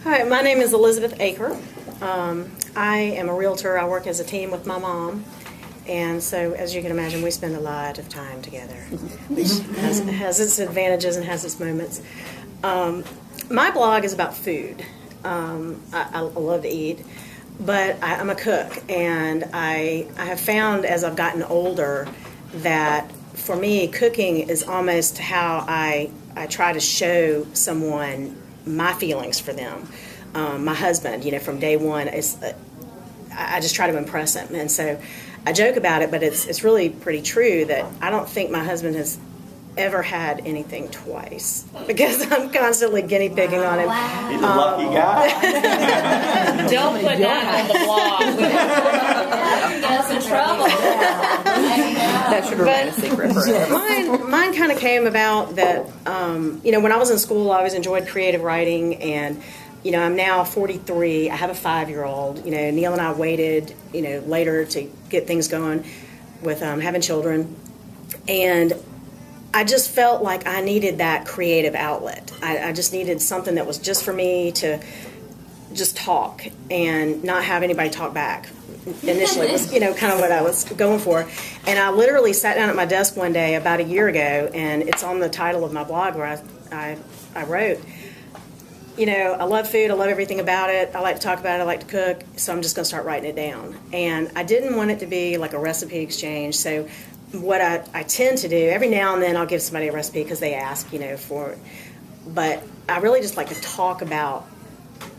Hi, my name is Elizabeth Akre. I am a realtor. I work as a team with my mom. And so, as you can imagine, we spend a lot of time together. It has its advantages and has its moments. My blog is about food. I love to eat, but I'm a cook. And I have found as I've gotten older that for me, cooking is almost how I try to show someone my feelings for them. My husband, from day one, I just try to impress him. And so I joke about it, but it's really pretty true that I don't think my husband has ever had anything twice because I'm constantly guinea pigging on him. Wow. He's a lucky guy. Don't put that on the blog. Get us in trouble. That should remain a secret forever. Mine kind of came about that, when I was in school, I always enjoyed creative writing, and I'm now 43. I have a 5-year-old. Neil and I waited, later to get things going with having children, and I just felt like I needed that creative outlet. I just needed something that was just for me to just talk and not have anybody talk back. Initially was, kind of what I was going for. And I literally sat down at my desk one day about a year ago, and it's on the title of my blog where I wrote, I love food, I love everything about it, I like to talk about it, I like to cook, so I'm just going to start writing it down. And I didn't want it to be like a recipe exchange, so what I tend to do, every now and then I'll give somebody a recipe because they ask, for it. But I really just like to talk about,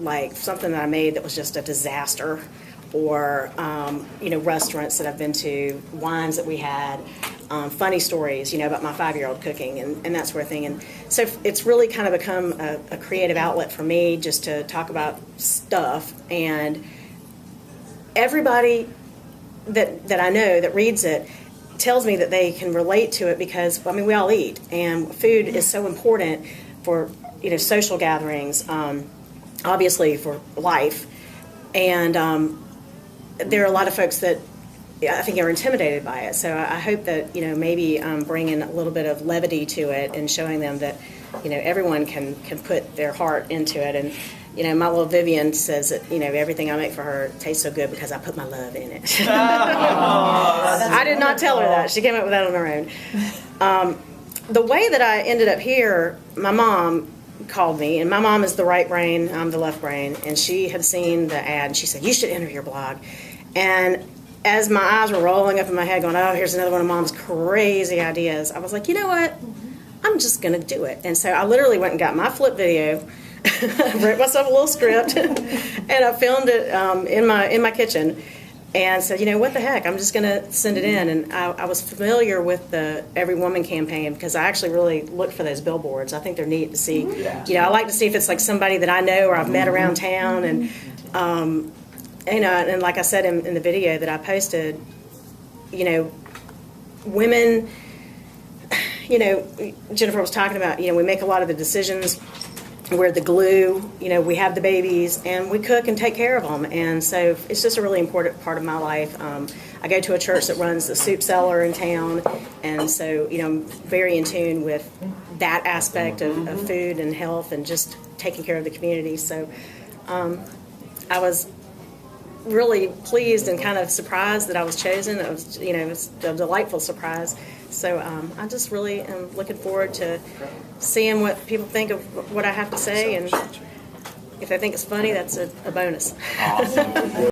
like, something that I made that was just a disaster, or, restaurants that I've been to, wines that we had, funny stories, about my 5-year-old cooking and that sort of thing. And so it's really kind of become a creative outlet for me just to talk about stuff. And everybody that I know that reads it tells me that they can relate to it because, we all eat, and food is so important for, social gatherings, obviously for life. And there are a lot of folks that I think are intimidated by it. So I hope that, maybe bringing a little bit of levity to it and showing them that, everyone can put their heart into it. And, my little Vivian says that, everything I make for her tastes so good because I put my love in it. I did not tell her that. She came up with that on her own. The way that I ended up here, my mom called me, and my mom is the right brain, I'm the left brain, and she had seen the ad, and she said, you should enter your blog. And as my eyes were rolling up in my head going, oh, here's another one of Mom's crazy ideas, I was like, you know what, I'm just going to do it. And so I literally went and got my flip video, wrote myself a little script, and I filmed it in my kitchen, and said, what the heck, I'm just going to send it in. And I was familiar with the Every Woman campaign because I actually really look for those billboards. I think they're neat to see. I like to see if it's like somebody that I know or I've met around town. And, and like I said in the video that I posted, women, Jennifer was talking about, we make a lot of the decisions. We're the glue, we have the babies, and we cook and take care of them. And so it's just a really important part of my life. I go to a church that runs the soup cellar in town, and so, I'm very in tune with that aspect of food and health and just taking care of the community. So I was really pleased and kind of surprised that I was chosen. It was, it was a delightful surprise. So I just really am looking forward to seeing what people think of what I have to say, and if they think it's funny, that's a bonus. Awesome.